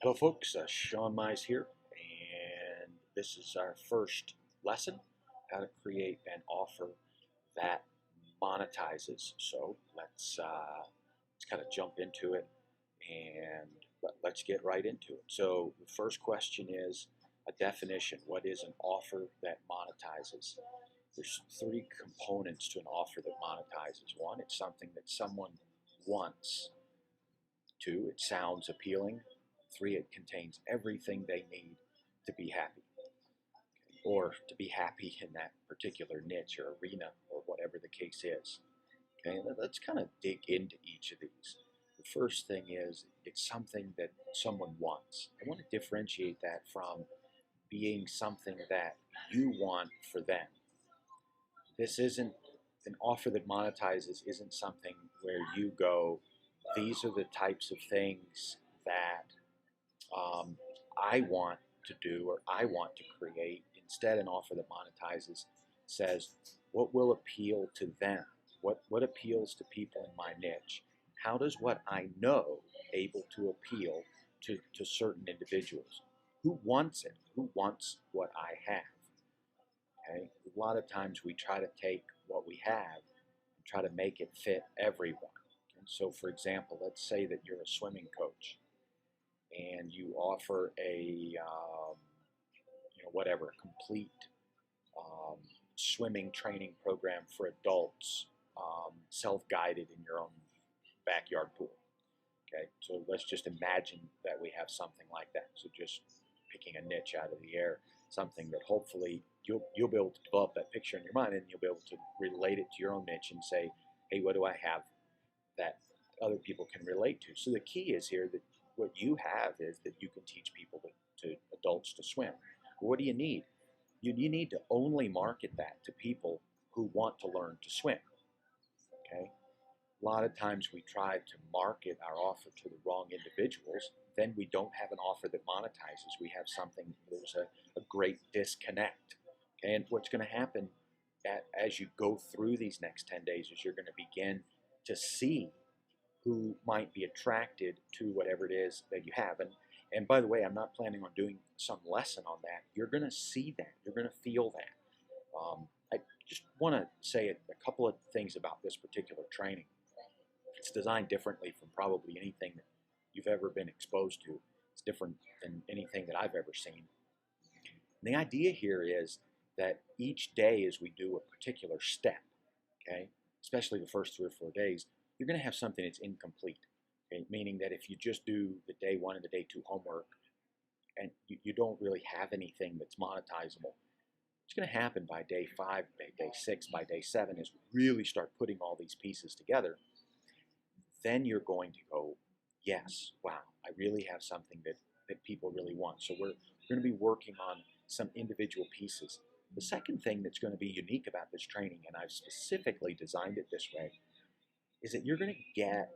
Hello folks, Sean Mize here, and this is our first lesson, how to create an offer that monetizes. So let's kind of jump into it and let's get right into it. So the first question is a definition. What is an offer that monetizes? There's three components to an offer that monetizes. One, it's something that someone wants. Two, it sounds appealing. Three, it contains everything they need to be happy, or to be happy in that particular niche or arena or whatever the case is. Okay, let's kind of dig into each of these. The first thing is it's something that someone wants. I want to differentiate that from being something that you want for them. This isn't an offer that monetizes, isn't something where you go, these are the types of things that I want to do or I want to create. Instead, an offer that monetizes says, what will appeal to them? What appeals to people in my niche? How does what I know able to appeal to certain individuals? Who wants it? Who wants what I have? Okay? A lot of times we try to take what we have and try to make it fit everyone. And so, for example, let's say that you're a swimming coach and you offer a whatever, a complete swimming training program for adults, self-guided in your own backyard pool. Okay, so let's just imagine that we have something like that. So just picking a niche out of the air, something that hopefully you'll be able to develop that picture in your mind, and you'll be able to relate it to your own niche and say, hey, what do I have that other people can relate to? So the key is here that what you have is that you can teach people to adults to swim. What do you need? You need to only market that to people who want to learn to swim. Okay? A lot of times we try to market our offer to the wrong individuals, then we don't have an offer that monetizes. We have something, there's a great disconnect. Okay? And what's going to happen as you go through these next 10 days is you're going to begin to see who might be attracted to whatever it is that you have. And by the way, I'm not planning on doing some lesson on that. You're going to see that. You're going to feel that. I just want to say a couple of things about this particular training. It's designed differently from probably anything that you've ever been exposed to. It's different than anything that I've ever seen. And the idea here is that each day as we do a particular step, okay, especially the first 3 or 4 days, you're going to have something that's incomplete. Okay? Meaning that if you just do the day 1 and the day 2 homework and you don't really have anything that's monetizable, what's going to happen by day 5, by day 6, by day 7 is really start putting all these pieces together. Then you're going to go, yes, wow, I really have something that people really want. So we're going to be working on some individual pieces. The second thing that's going to be unique about this training, and I've specifically designed it this way, is that you're going to get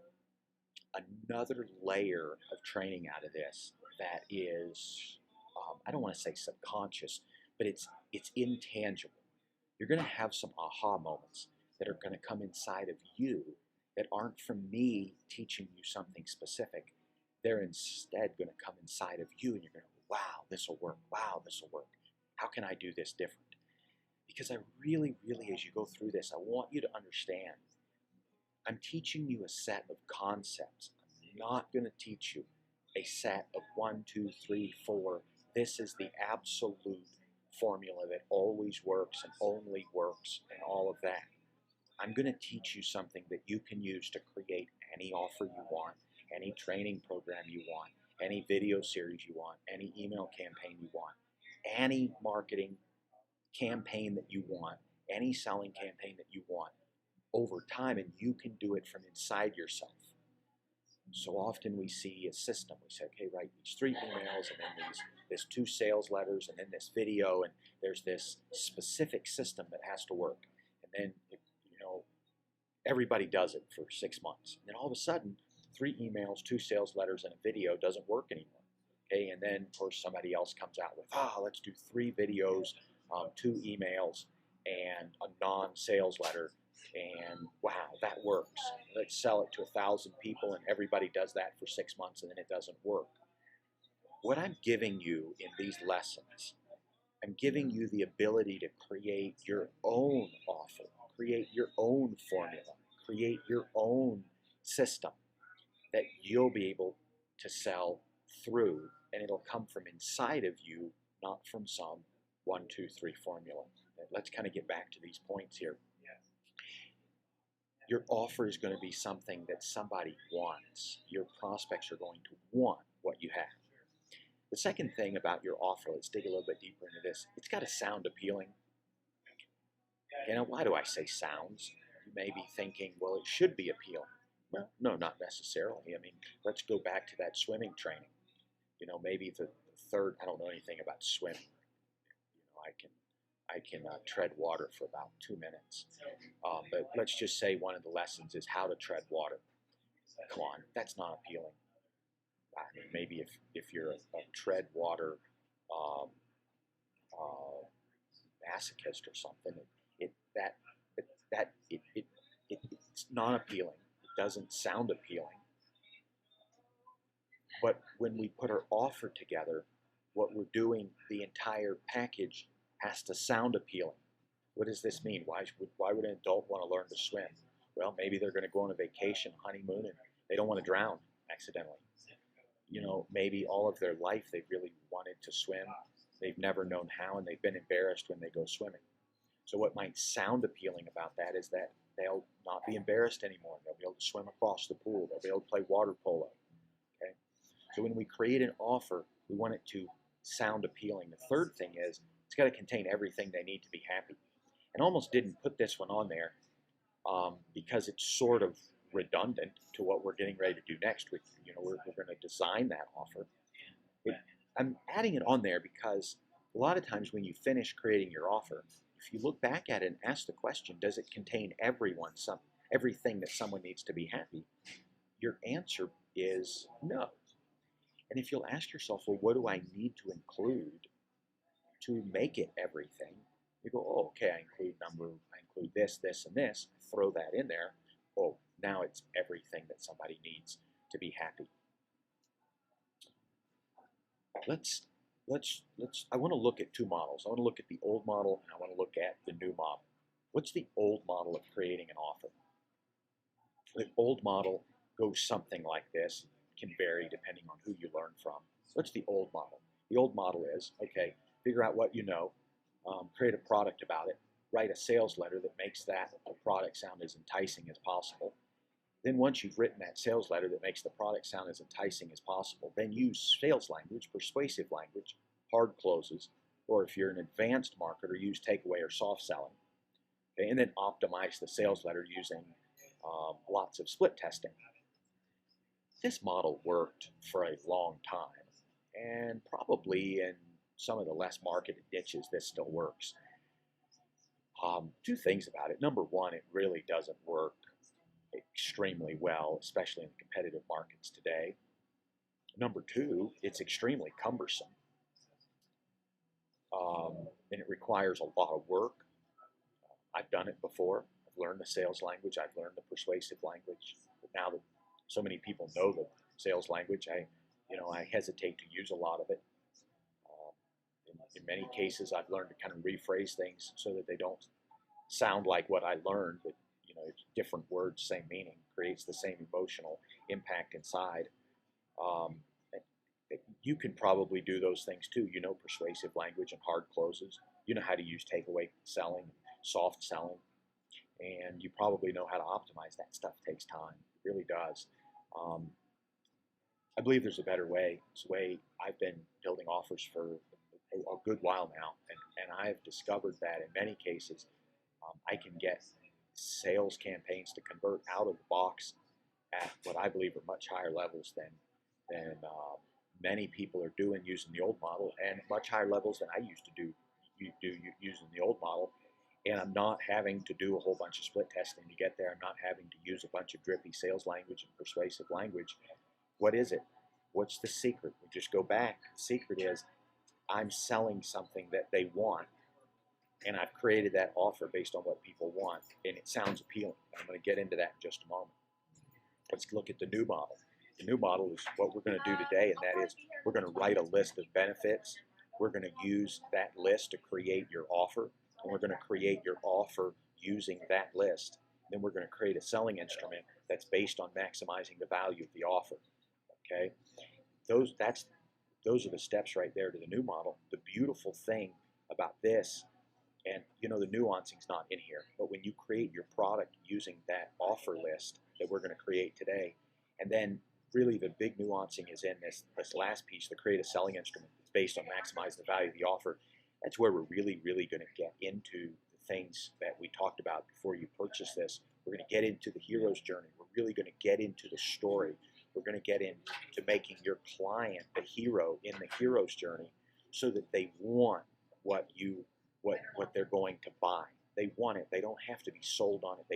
another layer of training out of this that is, I don't want to say subconscious, but it's intangible. You're going to have some aha moments that are going to come inside of you that aren't from me teaching you something specific. They're instead going to come inside of you, and you're going to go, wow, this will work. Wow, this will work. How can I do this different? Because I really, really, as you go through this, I want you to understand I'm teaching you a set of concepts. I'm not going to teach you a set of 1, 2, 3, 4. This is the absolute formula that always works and only works and all of that. I'm going to teach you something that you can use to create any offer you want, any training program you want, any video series you want, any email campaign you want, any marketing campaign that you want, any selling campaign that you want over time, and you can do it from inside yourself. So often we see a system. We say, okay, write these 3 emails, and then there's 2 sales letters, and then this video, and there's this specific system that has to work. And then, everybody does it for 6 months. And then all of a sudden, 3 emails, 2 sales letters, and a video doesn't work anymore. Okay, and then, of course, somebody else comes out with, let's do 3 videos, 2 emails, and a non-sales letter. And wow, that works. Let's sell it to 1,000 people, and everybody does that for 6 months, and then it doesn't work. What I'm giving you in these lessons, I'm giving you the ability to create your own offer, create your own formula, create your own system that you'll be able to sell through, and it'll come from inside of you, not from some 1, 2, 3 formula. And let's kind of get back to these points here. Your offer is going to be something that somebody wants. Your prospects are going to want what you have. The second thing about your offer, let's dig a little bit deeper into this. It's got to sound appealing. You know, why do I say sounds? You may be thinking, well, it should be appealing. Well, no, not necessarily. I mean, let's go back to that swimming training. You know, maybe the third, I don't know anything about swimming. You know, I can tread water for about 2 minutes. But let's just say one of the lessons is how to tread water. Come on, that's not appealing. I mean, maybe if you're a tread water masochist or something, it's not appealing. It doesn't sound appealing. But when we put our offer together, what we're doing, the entire package has to sound appealing. What does this mean? Why would an adult want to learn to swim? Well, maybe they're going to go on a vacation, honeymoon, and they don't want to drown accidentally. You know, maybe all of their life they've really wanted to swim. They've never known how, and they've been embarrassed when they go swimming. So what might sound appealing about that is that they'll not be embarrassed anymore. They'll be able to swim across the pool. They'll be able to play water polo. Okay? So when we create an offer, we want it to sound appealing. The third thing is it's got to contain everything they need to be happy. And I almost didn't put this one on there because it's sort of redundant to what we're getting ready to do next. We're going to design that offer. I'm adding it on there because a lot of times when you finish creating your offer, if you look back at it and ask the question, does it contain everything that someone needs to be happy? Your answer is no. And if you'll ask yourself, well, what do I need to include to make it everything? You go, oh, okay, I include this, this, and this. Throw that in there. Oh, now it's everything that somebody needs to be happy. I want to look at two models. I want to look at the old model and I want to look at the new model. What's the old model of creating an offer? The old model goes something like this. It can vary depending on who you learn from. What's the old model? The old model is, okay, figure out what you know, create a product about it, write a sales letter that makes that product sound as enticing as possible. Then once you've written that sales letter that makes the product sound as enticing as possible, then use sales language, persuasive language, hard closes, or if you're an advanced marketer, use takeaway or soft selling. Okay, and then optimize the sales letter using lots of split testing. This model worked for a long time, and probably in some of the less marketed niches, this still works. Two things about it. Number one, it really doesn't work extremely well, especially in the competitive markets today. Number two, it's extremely cumbersome. And it requires a lot of work. I've done it before. I've learned the sales language. I've learned the persuasive language. But now that so many people know the sales language, I hesitate to use a lot of it. In many cases, I've learned to kind of rephrase things so that they don't sound like what I learned, but it's different words, same meaning, creates the same emotional impact inside. You can probably do those things too. You know persuasive language and hard closes. You know how to use takeaway selling, soft selling, and you probably know how to optimize. That stuff takes time. It really does. I believe there's a better way. It's a way I've been building offers for a good while now, and I've discovered that in many cases I can get sales campaigns to convert out of the box at what I believe are much higher levels than many people are doing using the old model, and much higher levels than I used to do using the old model. And I'm not having to do a whole bunch of split testing to get there. I'm not having to use a bunch of drippy sales language and persuasive language. What is it? What's the secret? We just go back. The secret is I'm selling something that they want, and I've created that offer based on what people want, and it sounds appealing. I'm going to get into that in just a moment. Let's look at the new model. The new model is what we're going to do today, and that is we're going to write a list of benefits. We're going to use that list to create your offer, and we're going to create your offer using that list. Then we're going to create a selling instrument that's based on maximizing the value of the offer. Okay, those are the steps right there to the new model. The beautiful thing about this, and the nuancing's not in here, but when you create your product using that offer list that we're going to create today, and then really the big nuancing is in this last piece, the create a selling instrument that's based on maximizing the value of the offer. That's where we're really going to get into the things that we talked about before you purchase this. We're going to get into the hero's journey. We're really going to get into the story. We're going to get into making your client the hero in the hero's journey so that they want what they're going to buy. They want it. They don't have to be sold on it.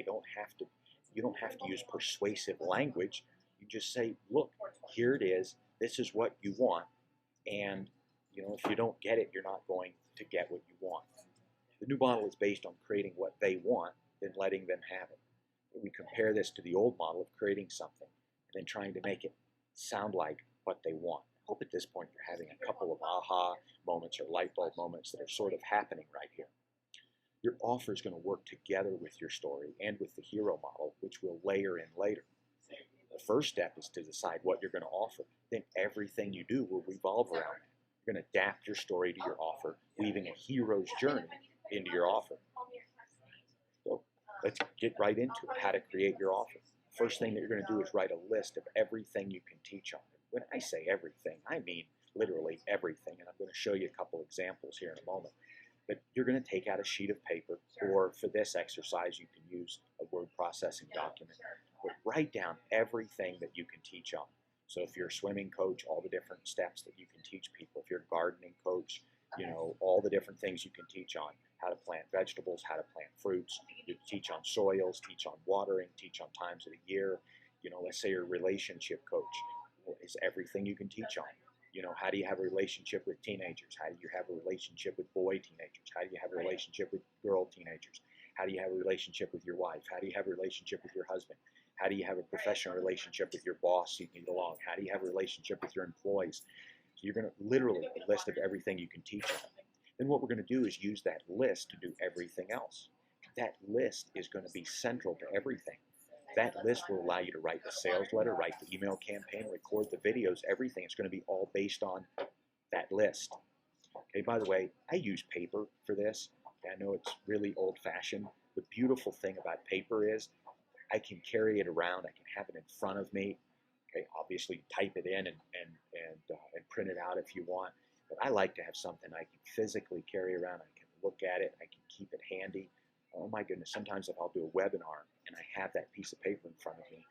You don't have to use persuasive language. You just say, look, here it is. This is what you want. And if you don't get it, you're not going to get what you want. The new model is based on creating what they want and letting them have it. We compare this to the old model of creating something and then trying to make it sound like what they want. I hope at this point you're having a couple of aha moments or light bulb moments that are sort of happening right here. Your offer is going to work together with your story and with the hero model, which we'll layer in later. The first step is to decide what you're going to offer. Then everything you do will revolve around it. You're going to adapt your story to your offer, weaving a hero's journey into your offer. So let's get right into it, how to create your offer. First thing that you're going to do is write a list of everything you can teach on it. When I say everything, I mean literally everything, and I'm going to show you a couple examples here in a moment. But you're going to take out a sheet of paper, or for this exercise, you can use a word processing document. But write down everything that you can teach on. So if you're a swimming coach, all the different steps that you can teach people. If you're a gardening coach, all the different things you can teach on. How to plant vegetables, how to plant fruits. You teach on soils, teach on watering, teach on times of the year. Let's say you're a relationship coach. Is everything you can teach on. How do you have a relationship with teenagers? How do you have a relationship with boy teenagers? How do you have a relationship with girl teenagers? How do you have a relationship with your wife? How do you have a relationship with your husband? How do you have a professional relationship with your boss so you can get along? How do you have a relationship with your employees? So you're going to literally a list of everything you can teach on. Then what we're going to do is use that list to do everything else. That list is going to be central to everything. That list will allow you to write the sales letter, write the email campaign, record the videos, everything. It's going to be all based on that list. Okay, by the way, I use paper for this. I know it's really old-fashioned. The beautiful thing about paper is I can carry it around. I can have it in front of me. Okay, obviously type it in and print it out if you want. But I like to have something I can physically carry around. I can look at it. I can keep it handy. Oh my goodness, sometimes if I'll do a webinar and I have that piece of paper in front of me,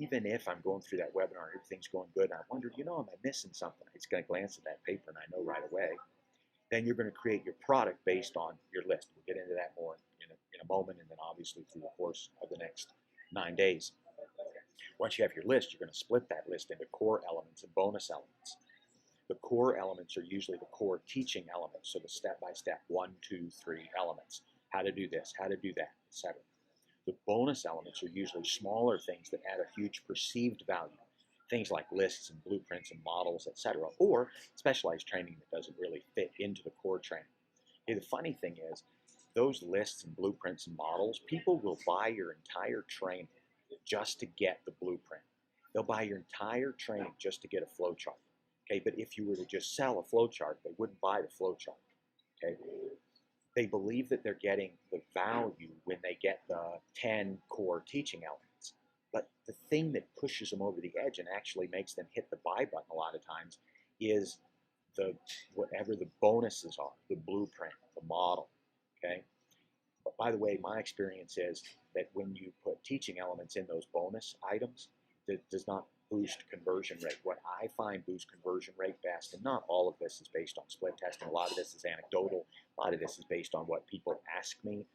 even if I'm going through that webinar, everything's going good, and I wonder, am I missing something? I'm just going to glance at that paper and I know right away. Then you're going to create your product based on your list. We'll get into that more in a moment, and then obviously through the course of the next 9 days. Once you have your list, you're going to split that list into core elements and bonus elements. The core elements are usually the core teaching elements, so the step-by-step 1, 2, 3 elements. How to do this, how to do that, etc. The bonus elements are usually smaller things that add a huge perceived value. Things like lists and blueprints and models, etc. Or specialized training that doesn't really fit into the core training. Okay, the funny thing is, those lists and blueprints and models, people will buy your entire training just to get the blueprint. They'll buy your entire training just to get a flow chart. Okay, but if you were to just sell a flow chart, they wouldn't buy the flow chart. Okay, they believe that they're getting the value when they get the 10 core teaching elements. But the thing that pushes them over the edge and actually makes them hit the buy button a lot of times is whatever the bonuses are, the blueprint, the model. Okay. But by the way, my experience is that when you put teaching elements in those bonus items, that does not boost conversion rate. What I find boosts conversion rate best, and not all of this is based on split testing. A lot of this is anecdotal. A lot of this is based on what people ask me.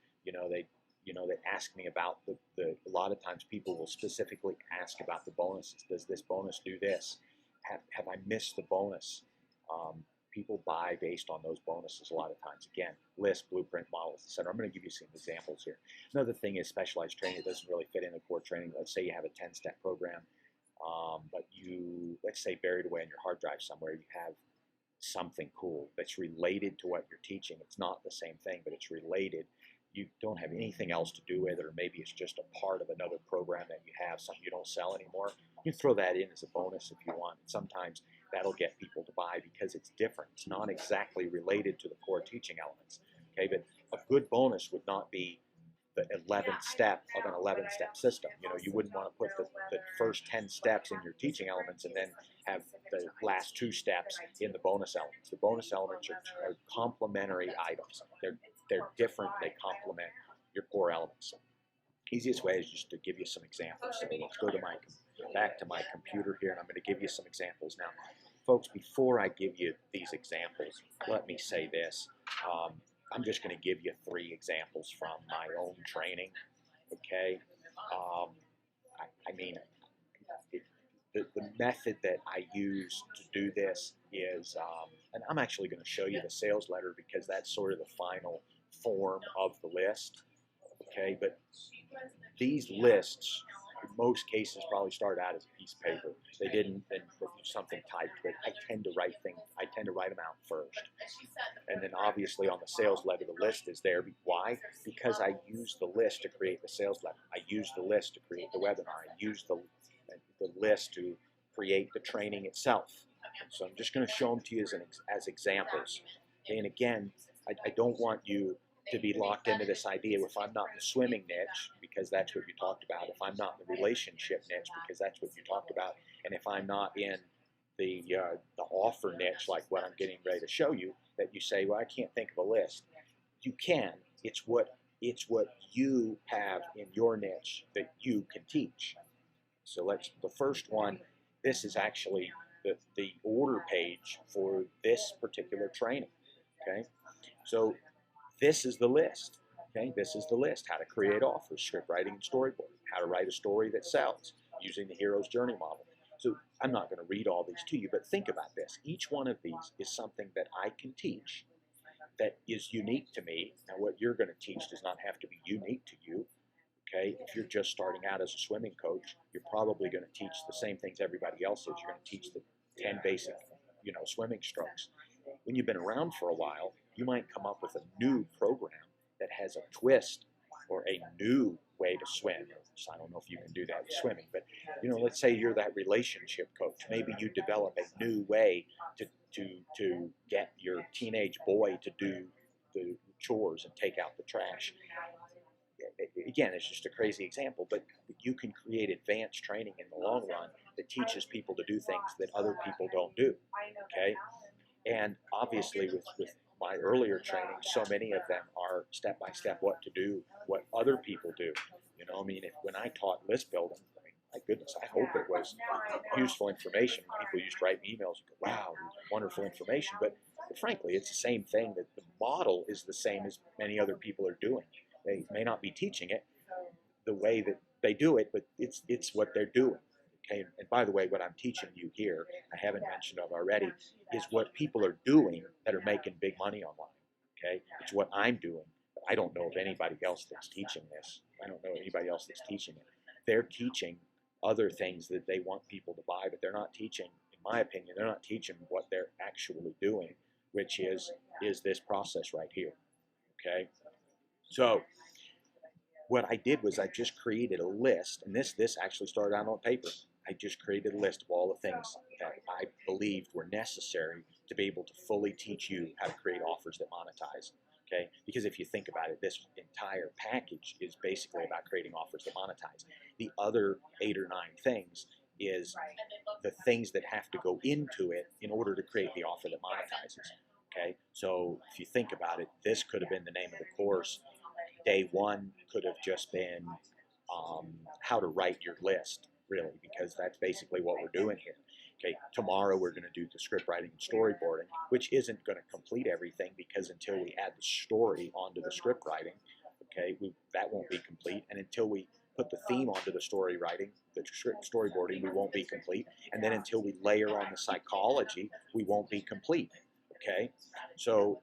They ask me about a lot of times people will specifically ask about the bonuses. Does this bonus do this? Have I missed the bonus? People buy based on those bonuses a lot of times. Again, list, blueprint, models, etc. I'm going to give you some examples here. Another thing is specialized training. It doesn't really fit in the core training. Let's say you have a 10-step program. but you, let's say, buried away on your hard drive somewhere, you have something cool that's related to what you're teaching. It's not the same thing, but it's related. You don't have anything else to do with it, or maybe it's just a part of another program that you have, something you don't sell anymore. You throw that in as a bonus if you want. And sometimes that'll get people to buy because it's different. It's not exactly related to the core teaching elements. Okay, but a good bonus would not be the 11th step of an 11-step system. You know, you wouldn't want to put the first 10 steps in your teaching elements and then have the last 2 steps in the bonus elements. The bonus elements are complementary items. They're different. They complement your core elements. Easiest way is just to give you some examples. So let's go to back to my computer here, and I'm going to give you some examples. Now, folks, before I give you these examples, let me say this. I'm just going to give you 3 examples from my own training, okay? I mean, the method that I use to do this is, and I'm actually going to show you the sales letter because that's sort of the final form of the list, okay? But these lists, in most cases, probably start out as a piece of paper. They didn't, then something typed, but I tend to write them out first. And then obviously on the sales letter, the list is there. Why? Because I use the list to create the sales letter. I use the list to create the webinar. I use the list to create the training itself. So I'm just going to show them to you as examples. And again, I don't want you to be locked into this idea if I'm not in the swimming niche, because that's what you talked about, if I'm not in the relationship niche, because that's what you talked about, and if I'm not in the offer niche, like what I'm getting ready to show you, that you say, well, I can't think of a list. You can. It's what you have in your niche that you can teach. So the first one, this is actually the order page for this particular training, okay? So this is the list, okay? This is the list: how to create offers, script writing and storyboarding, how to write a story that sells using the hero's journey model. So I'm not going to read all these to you, but think about this. Each one of these is something that I can teach that is unique to me. Now, what you're going to teach does not have to be unique to you, okay? If you're just starting out as a swimming coach, you're probably going to teach the same things everybody else is. You're going to teach the 10 basic, swimming strokes. When you've been around for a while, you might come up with a new program that has a twist or a new way to swim. So I don't know if you can do that with swimming, but let's say you're that relationship coach. Maybe you develop a new way to get your teenage boy to do the chores and take out the trash. Again, it's just a crazy example, but you can create advanced training in the long run that teaches people to do things that other people don't do, okay? And obviously with my earlier training, so many of them are step-by-step what to do, what other people do. When I taught list building, my goodness, I hope it was useful information. People used to write me emails and go, wow, wonderful information. But frankly, it's the same thing. That the model is the same as many other people are doing. They may not be teaching it the way that they do it, but it's what they're doing. Okay, and by the way, what I'm teaching you here, I haven't mentioned it already, is what people are doing that are making big money online. Okay, it's what I'm doing. But I don't know of anybody else that's teaching this. I don't know anybody else that's teaching it. They're teaching other things that they want people to buy, but they're not teaching, in my opinion, they're not teaching what they're actually doing, which is this process right here. Okay, so what I did was I just created a list, and this actually started out on paper. I just created a list of all the things that I believed were necessary to be able to fully teach you how to create offers that monetize. Okay, because if you think about it, this entire package is basically about creating offers that monetize. The other 8 or 9 things is the things that have to go into it in order to create the offer that monetizes. Okay, so if you think about it, this could have been the name of the course. Day 1 could have just been how to write your list, really, because that's basically what we're doing here. Okay, tomorrow we're going to do the script writing and storyboarding, which isn't going to complete everything, because until we add the story onto the script writing, okay, that won't be complete. And until we put the theme onto the story writing, the script storyboarding, we won't be complete. And then until we layer on the psychology, we won't be complete. Okay, so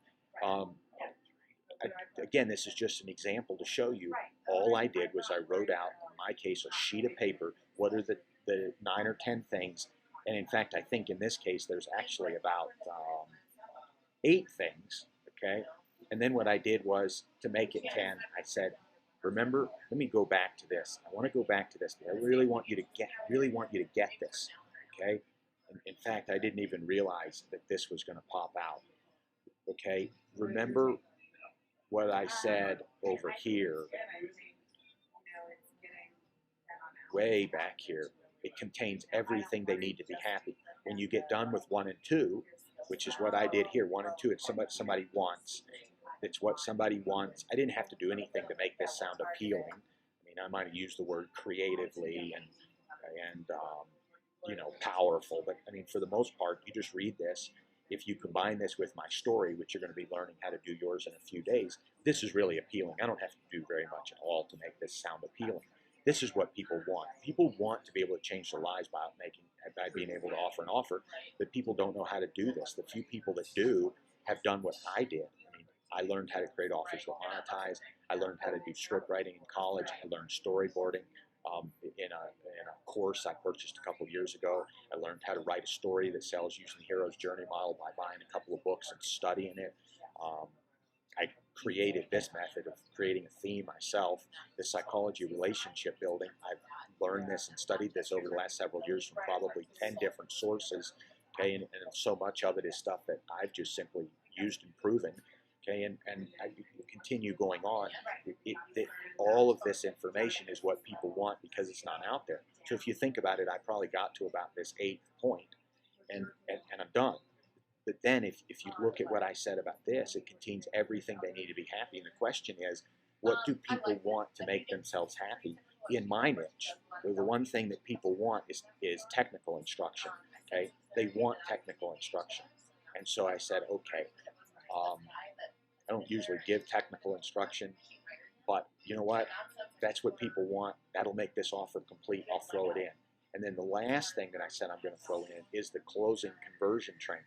again, this is just an example to show you. All I did was I wrote out, in my case, a sheet of paper. What are the the 9 or 10 things. And in fact, I think in this case, there's actually about 8 things, okay? And then what I did was, to make it 10, I said, remember, let me go back to this. I want to go back to this. I really want you to get this, okay? In fact, I didn't even realize that this was going to pop out, okay? Remember what I said over here, way back here. It contains everything they need to be happy. When you get done with 1 and 2, which is what I did here, 1 and 2, it's what somebody wants. It's what somebody wants. I didn't have to do anything to make this sound appealing. I mean, I might have used the word creatively and you know, powerful, but I mean, for the most part, you just read this. If you combine this with my story, which you're going to be learning how to do yours in a few days, this is really appealing. I don't have to do very much at all to make this sound appealing. This is what people want. People want to be able to change their lives by being able to offer an offer, but people don't know how to do this. The few people that do have done what I did. I mean, I learned how to create offers that monetize. I learned how to do script writing in college. I learned storyboarding in a course I purchased a couple of years ago. I learned how to write a story that sells using the hero's journey model by buying a couple of books and studying it. I created this method of creating a theme myself, the psychology of relationship building. I've learned this and studied this over the last several years from probably 10 different sources, okay, and so much of it is stuff that I've just simply used and proven, okay, and I continue going on. All of this information is what people want because it's not out there. So if you think about it, I probably got to about this 8th point, and I'm done. But then if you look at what I said about this, it contains everything they need to be happy. And the question is, what do people want to make themselves happy? In my niche, the one thing that people want is technical instruction, okay? They want technical instruction. And so I said, okay, I don't usually give technical instruction, but you know what? That's what people want. That'll make this offer complete. I'll throw it in. And then the last thing that I said I'm going to throw in is the closing conversion training.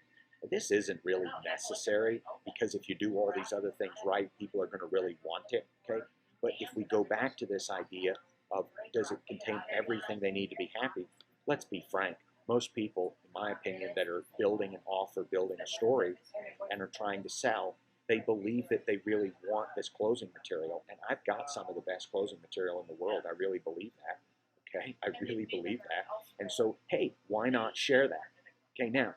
This isn't really necessary because if you do all these other things right, people are going to really want it, okay? But if we go back to this idea of does it contain everything they need to be happy, let's be frank. Most people, in my opinion, that are building an offer, building a story, and are trying to sell, they believe that they really want this closing material. And I've got some of the best closing material in the world. I really believe that, okay? I really believe that. And so, hey, why not share that? Okay, now,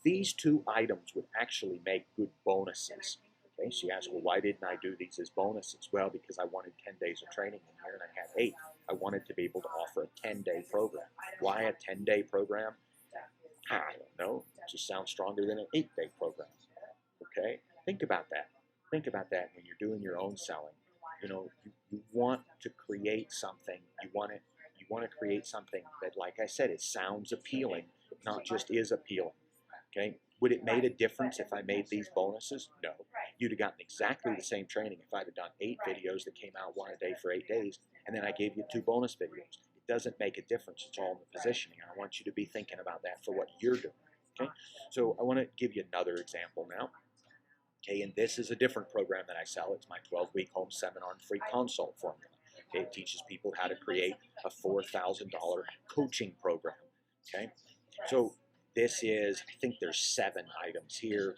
these 2 items would actually make good bonuses. Okay, so you ask, well, why didn't I do these as bonuses? Well, because I wanted 10 days of training in here and I had 8. I wanted to be able to offer a 10-day program. Why a 10-day program? I don't know. It just sounds stronger than an 8-day program. Okay, think about that. Think about that when you're doing your own selling. You know, you want to create something. You want to create something that, like I said, it sounds appealing, not just is appealing. Okay, would it made a difference if I made these bonuses? No. You'd have gotten exactly the same training if I'd have done 8 videos that came out 1 a day for 8 days, and then I gave you 2 bonus videos. It doesn't make a difference. It's all in the positioning. I want you to be thinking about that for what you're doing. Okay, so I want to give you another example now. Okay, and this is a different program that I sell. It's my 12-week home seminar and free consult formula. Okay, it teaches people how to create a $4,000 coaching program. Okay, so this is, I think there's 7 items here,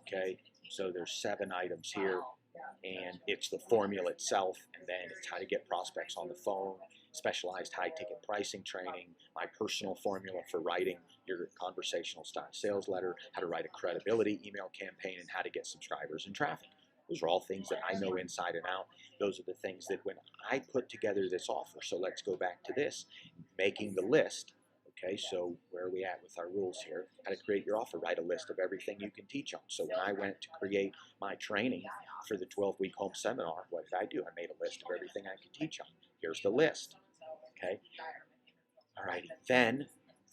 okay? So there's 7 items here, and it's the formula itself, and then it's how to get prospects on the phone, specialized high-ticket pricing training, my personal formula for writing your conversational style sales letter, how to write a credibility email campaign, and how to get subscribers and traffic. Those are all things that I know inside and out. Those are the things that when I put together this offer, so let's go back to this, making the list. Okay, so where are we at with our rules here? How to create your offer, write a list of everything you can teach on. So when I went to create my training for the 12-week home seminar, what did I do? I made a list of everything I could teach on. Here's the list, okay? All righty, then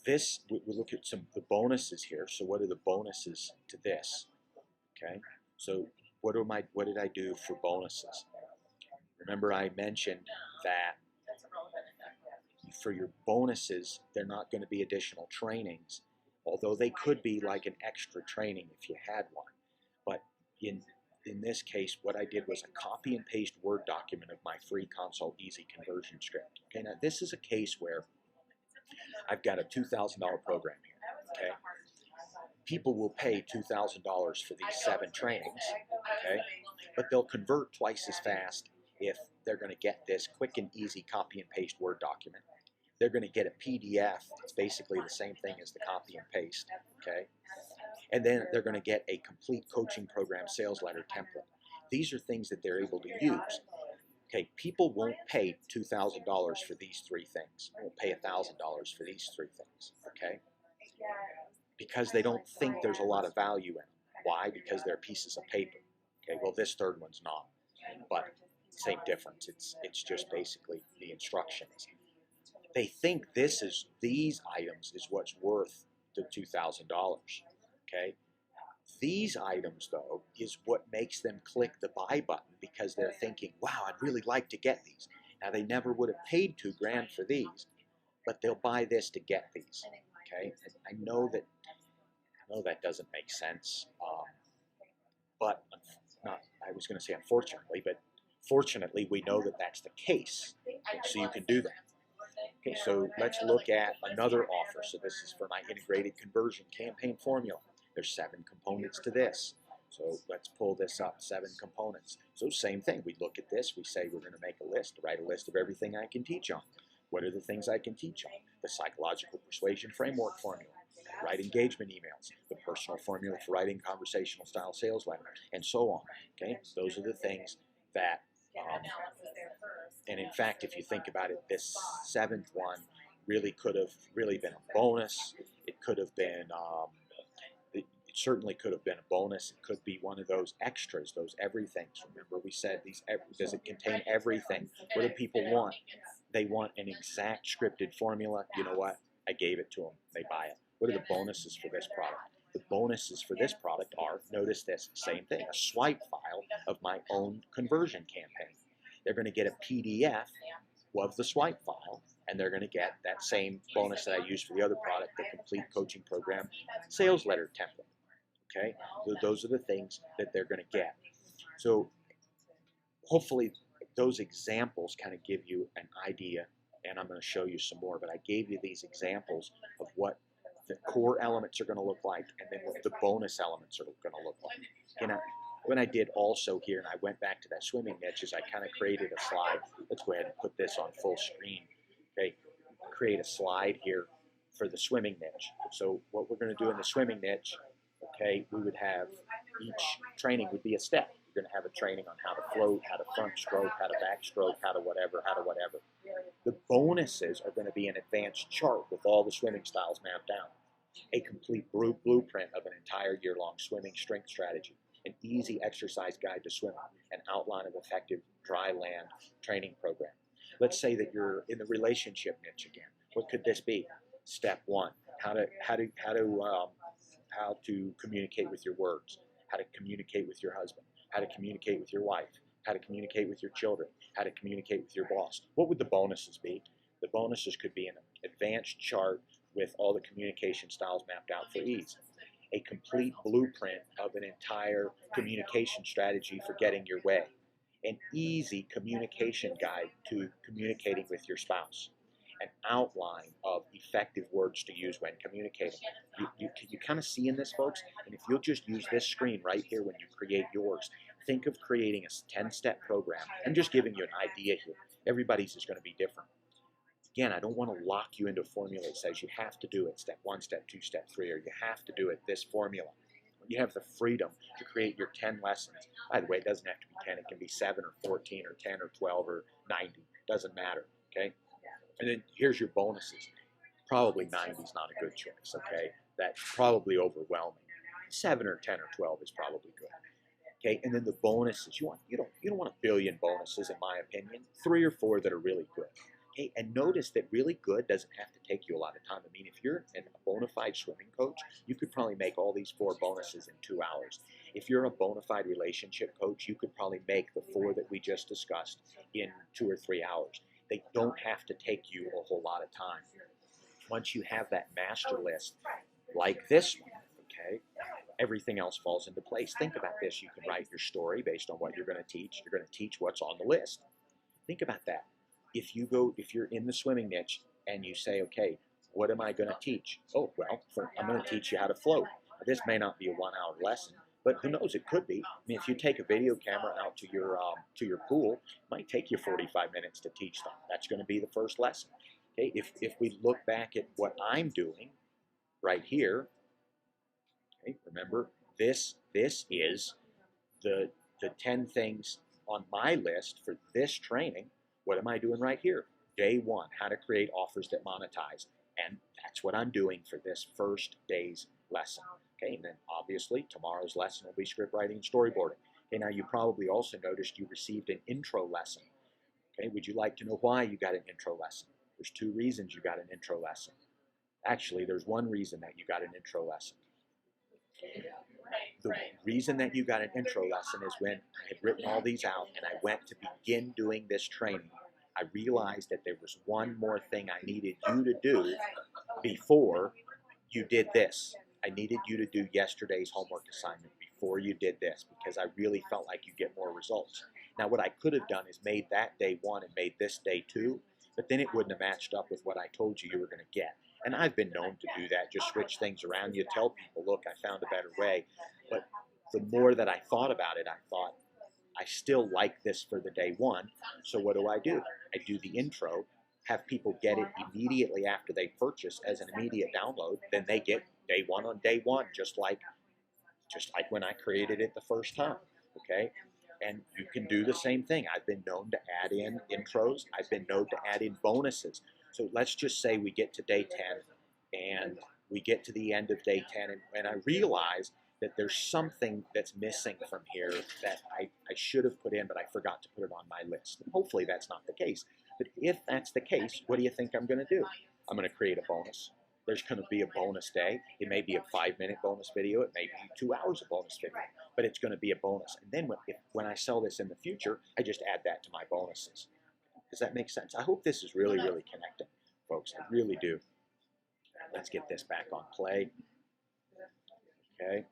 this, we look at some of the bonuses here. So what are the bonuses to this, okay? So what did I do for bonuses? Remember I mentioned that for your bonuses, they're not going to be additional trainings, although they could be like an extra training if you had one. But in this case, what I did was a copy and paste Word document of my free consult easy conversion script. Okay, now this is a case where I've got a $2,000 program here, okay? People will pay $2,000 for these 7 trainings, okay? But they'll convert twice as fast if they're going to get this quick and easy copy and paste Word document. They're going to get a PDF. It's basically the same thing as the copy and paste, okay? And then they're going to get a complete coaching program sales letter template. These are things that they're able to use. Okay, people won't pay $2,000 for these 3 things. They won't pay $1,000 for these 3 things, okay? Because they don't think there's a lot of value in them. Why? Because they're pieces of paper. Okay, well, this 3rd one's not, but same difference. It's just basically the instructions. They think these items is what's worth the $2,000, okay? These items, though, is what makes them click the buy button because they're thinking, wow, I'd really like to get these. Now, they never would have paid $2 grand for these, but they'll buy this to get these, okay? I know that doesn't make sense, but I was going to say unfortunately, but fortunately, we know that that's the case, so you can do that. Okay, so let's look at another offer. So this is for my integrated conversion campaign formula. There's 7 components to this. So let's pull this up, 7 components. So same thing, we look at this, we say we're going to make a list, write a list of everything I can teach on. What are the things I can teach on? The psychological persuasion framework formula, write engagement emails, the personal formula for writing conversational style sales letters, and so on. Okay, those are the things that, and in fact, if you think about it, this 7th one really could have been a bonus. It could have been, it certainly could have been a bonus. It could be one of those extras, those everythings. Remember we said does it contain everything? What do people want? They want an exact scripted formula. You know what? I gave it to them. They buy it. What are the bonuses for this product? The bonuses for this product are, notice this, same thing, a swipe file of my own conversion campaign. They're going to get a PDF of the swipe file, and they're going to get that same bonus that I used for the other product, the complete coaching program sales letter template. Okay, so those are the things that they're going to get. So hopefully those examples kind of give you an idea, and I'm going to show you some more, but I gave you these examples of what the core elements are going to look like, and then what the bonus elements are going to look like. And when I did also here, and I went back to that swimming niche, is I kind of created a slide. Let's go ahead and put this on full screen. Okay, create a slide here for the swimming niche. So what we're going to do in the swimming niche, okay, we would have each training would be a step. You're going to have a training on how to float, how to front stroke, how to backstroke, how to whatever. The bonuses are going to be an advanced chart with all the swimming styles mapped out, a complete blueprint of an entire year-long swimming strength strategy, an easy exercise guide to swimming, an outline of effective dry land training program. Let's say that you're in the relationship niche again. What could this be? Step 1: how to communicate with your words, how to communicate with your husband, how to communicate with your wife, how to communicate with your children, how to communicate with your boss. What would the bonuses be? The bonuses could be an advanced chart with all the communication styles mapped out for ease, a complete blueprint of an entire communication strategy for getting your way, an easy communication guide to communicating with your spouse, an outline of effective words to use when communicating. You kind of see in this, folks, and if you'll just use this screen right here when you create yours, think of creating a 10-step program. I'm just giving you an idea here. Everybody's is going to be different. Again, I don't want to lock you into a formula that says you have to do it step 1, step 2, step 3, or you have to do it this formula. You have the freedom to create your 10 lessons. By the way, it doesn't have to be 10. It can be 7 or 14 or 10 or 12 or 90. Doesn't matter, okay? And then here's your bonuses. Probably 90 is not a good choice, okay? That's probably overwhelming. 7 or 10 or 12 is probably good. Okay, and then the bonuses. You don't want a billion bonuses, in my opinion. 3 or 4 that are really good. Okay, and notice that really good doesn't have to take you a lot of time. I mean, if you're a bona fide swimming coach, you could probably make all these 4 bonuses in 2 hours. If you're a bona fide relationship coach, you could probably make the 4 that we just discussed in 2 or 3 hours. They don't have to take you a whole lot of time. Once you have that master list, like this one, okay, everything else falls into place. Think about this. You can write your story based on what you're going to teach. You're going to teach what's on the list. Think about that. If you're in the swimming niche and you say, okay, What am I going to teach? Oh, well, I'm going to teach you how to float. This may not be a 1 hour lesson, but who knows? It could be. I mean, if you take a video camera out to your pool, it might take you 45 minutes to teach them. That's going to be the first lesson. Okay, if we look back at what I'm doing right here, okay, remember this is the 10 things on my list for this training. What am I doing right here? Day 1, how to create offers that monetize. And that's what I'm doing for this first day's lesson. Okay, and then obviously tomorrow's lesson will be script writing and storyboarding. Okay, now you probably also noticed you received an intro lesson. Okay, would you like to know why you got an intro lesson? There's 2 reasons you got an intro lesson. Actually, there's 1 reason that you got an intro lesson. The reason that you got an intro lesson is when I had written all these out and I went to begin doing this training, I realized that there was one more thing I needed you to do before you did this. I needed you to do yesterday's homework assignment before you did this because I really felt like you get more results. Now, what I could have done is made that day 1 and made this day 2, but then it wouldn't have matched up with what I told you were going to get. And I've been known to do that, just switch things around. You tell people, look, I found a better way. But the more that I thought about it, I thought, I still like this for the day 1. So what do? I do the intro, have people get it immediately after they purchase as an immediate download. Then they get day 1 on day 1, just like when I created it the first time. Okay? And you can do the same thing. I've been known to add in intros. I've been known to add in bonuses. So let's just say we get to day 10 and we get to the end of day 10 and I realize that there's something that's missing from here that I should have put in, but I forgot to put it on my list. And hopefully that's not the case. But if that's the case, what do you think I'm going to do? I'm going to create a bonus. There's going to be a bonus day. It may be a 5-minute bonus video. It may be 2 hours of bonus video, but it's going to be a bonus. And then when I sell this in the future, I just add that to my bonuses. Does that make sense? I hope this is really, really connecting, folks. I really do. Let's get this back on play. Okay.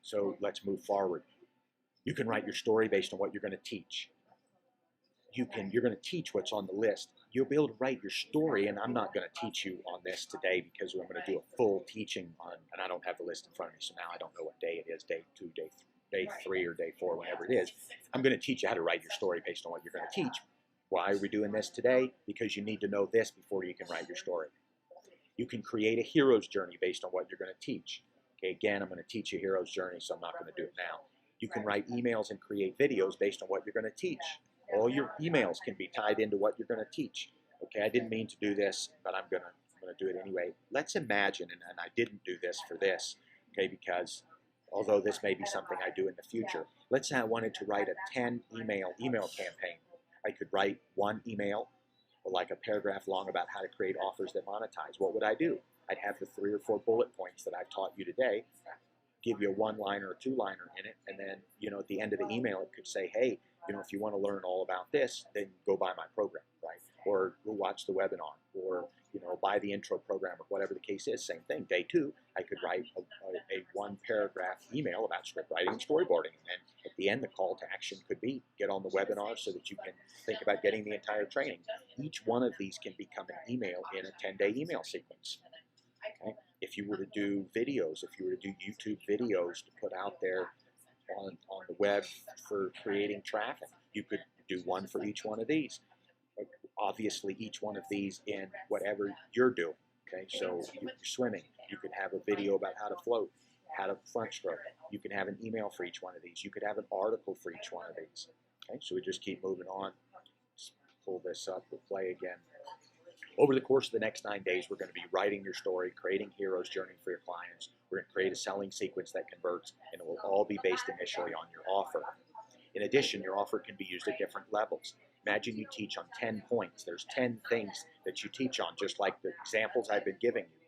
So let's move forward. You can write your story based on what you're going to teach. You're going to teach what's on the list. You'll be able to write your story, and I'm not going to teach you on this today because I'm going to do a full teaching on, and I don't have the list in front of me, so now I don't know what day it is, day 2, day 3, or day 4, whenever it is. I'm going to teach you how to write your story based on what you're going to teach. Why are we doing this today? Because you need to know this before you can write your story. You can create a hero's journey based on what you're going to teach. Okay, again, I'm going to teach you a hero's journey, so I'm not going to do it now. You can write emails and create videos based on what you're going to teach. All your emails can be tied into what you're going to teach. Okay, I didn't mean to do this, but I'm going to do it anyway. Let's imagine, and I didn't do this for this, okay, because although this may be something I do in the future, let's say I wanted to write a 10 email campaign. I could write 1 email, or like a paragraph long about how to create offers that monetize. What would I do? I'd have the 3 or 4 bullet points that I've taught you today, give you a 1-liner or 2-liner in it, and then, at the end of the email, it could say, hey, if you want to learn all about this, then go buy my program, right? Or go watch the webinar, or, buy the intro program, or whatever the case is. Same thing. Day 2, I could write a 1-paragraph email about script writing and storyboarding. And then at the end, the call to action could be get on the webinar so that you can think about getting the entire training. Each one of these can become an email in a 10-day email sequence. Okay? If you were to do videos, if you were to do YouTube videos to put out there on the web for creating traffic, you could do 1 for each one of these. Obviously, each one of these in whatever you're doing. Okay, so you're swimming, you could have a video about how to float, how to front stroke. You can have an email for each one of these. You could have an article for each one of these. Okay, so we just keep moving on. Just pull this up. We'll play again. Over the course of the next 9 days, we're going to be writing your story, creating hero's journey for your clients. We're going to create a selling sequence that converts, and it will all be based initially on your offer. In addition, your offer can be used at different levels. Imagine you teach on 10 points. There's 10 things that you teach on, just like the examples I've been giving you.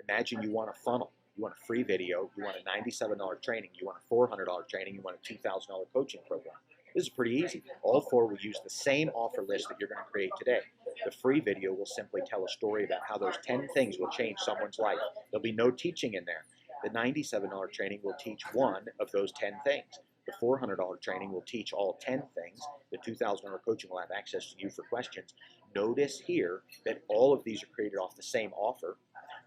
Imagine you want a funnel. You want a free video. You want a $97 training. You want a $400 training. You want a $2,000 coaching program. This is pretty easy. All 4 will use the same offer list that you're going to create today. The free video will simply tell a story about how those 10 things will change someone's life. There'll be no teaching in there. The $97 training will teach 1 of those 10 things. The $400 training will teach all 10 things. The $2,000 coaching will have access to you for questions. Notice here that all of these are created off the same offer.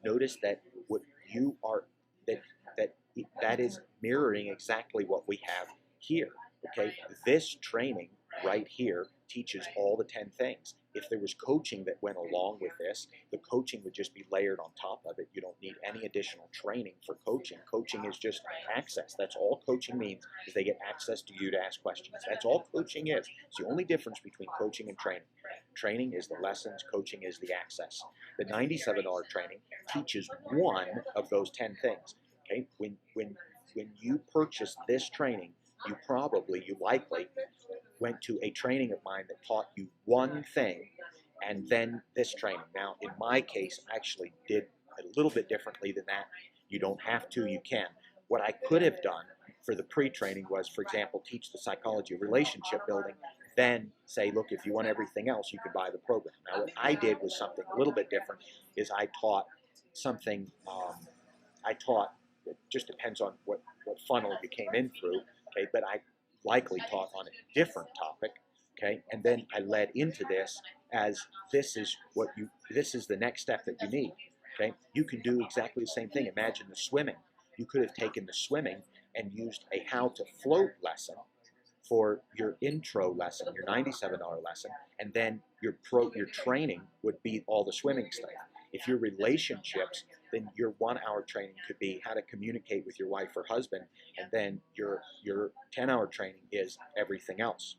Notice that what you are, that is mirroring exactly what we have here. Okay, this training right here teaches all the 10 things. If there was coaching that went along with this, the coaching would just be layered on top of it. You don't need any additional training for coaching. Coaching is just access. That's all coaching means, is they get access to you to ask questions. That's all coaching is. It's the only difference between coaching and training. Training is the lessons, coaching is the access. The $97 training teaches one of those 10 things. Okay, when you purchase this training, you likely went to a training of mine that taught you one thing, and then this training. Now, in my case, I actually did a little bit differently than that. You don't have to, you can. What I could have done for the pre-training was, for example, teach the psychology of relationship building, then say, look, if you want everything else, you could buy the program. Now, what I did was something a little bit different, is I taught something, it just depends on what funnel you came in through, okay, but I likely taught on a different topic, okay, and then I led into this as this is the next step that you need, okay. You can do exactly the same thing. Imagine the swimming. You could have taken the swimming and used a how to float lesson for your intro lesson, your $97 lesson, and then your training would be all the swimming stuff. If your relationships, then your 1 hour training could be how to communicate with your wife or husband, and then your 10-hour training is everything else.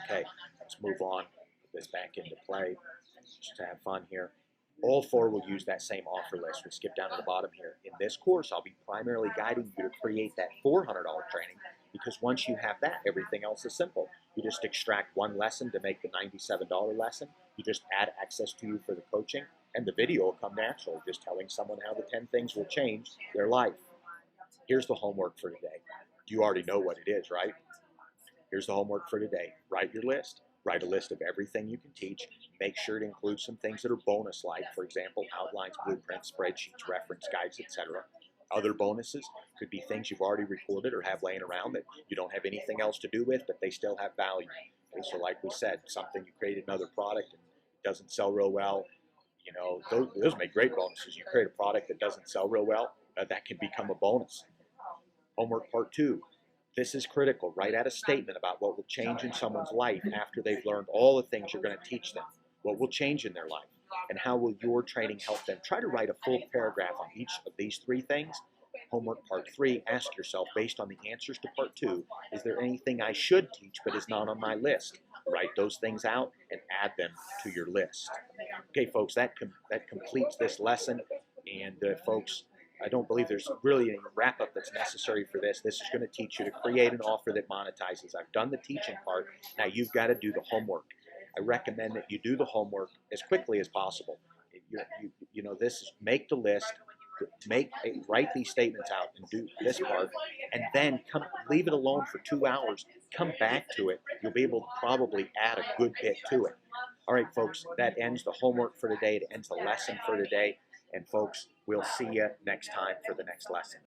Okay, let's move on, put this back into play, just to have fun here. All 4 will use that same offer list. We'll skip down to the bottom here. In this course, I'll be primarily guiding you to create that $400 training, because once you have that, everything else is simple. You just extract one lesson to make the $97 lesson. You just add access to you for the coaching, and the video will come naturally, just telling someone how the 10 things will change their life. Here's the homework for today. You already know what it is, right? Here's the homework for today. Write your list. Write a list of everything you can teach. Make sure it includes some things that are bonus-like, for example, outlines, blueprints, spreadsheets, reference guides, etc. Other bonuses could be things you've already recorded or have laying around that you don't have anything else to do with, but they still have value. Okay, so like we said, something you created another product and it doesn't sell real well, you know, those make great bonuses. You create a product that doesn't sell real well, that can become a bonus. Homework part 2. This is critical. Write out a statement about what will change in someone's life after they've learned all the things you're going to teach them. What will change in their life? And how will your training help them? Try to write a full paragraph on each of these 3 things. Homework part 3, ask yourself, based on the answers to part 2, is there anything I should teach but is not on my list? Write those things out and add them to your list. Okay, folks, that completes this lesson. And folks, I don't believe there's really any wrap-up that's necessary for this. This is going to teach you to create an offer that monetizes. I've done the teaching part. Now you've got to do the homework. I recommend that you do the homework as quickly as possible. You know, this is make the list, write these statements out and do this part, and then leave it alone for 2 hours. Come back to it. You'll be able to probably add a good bit to it. All right, folks, that ends the homework for today. It ends the lesson for today. And folks, we'll see you next time for the next lesson.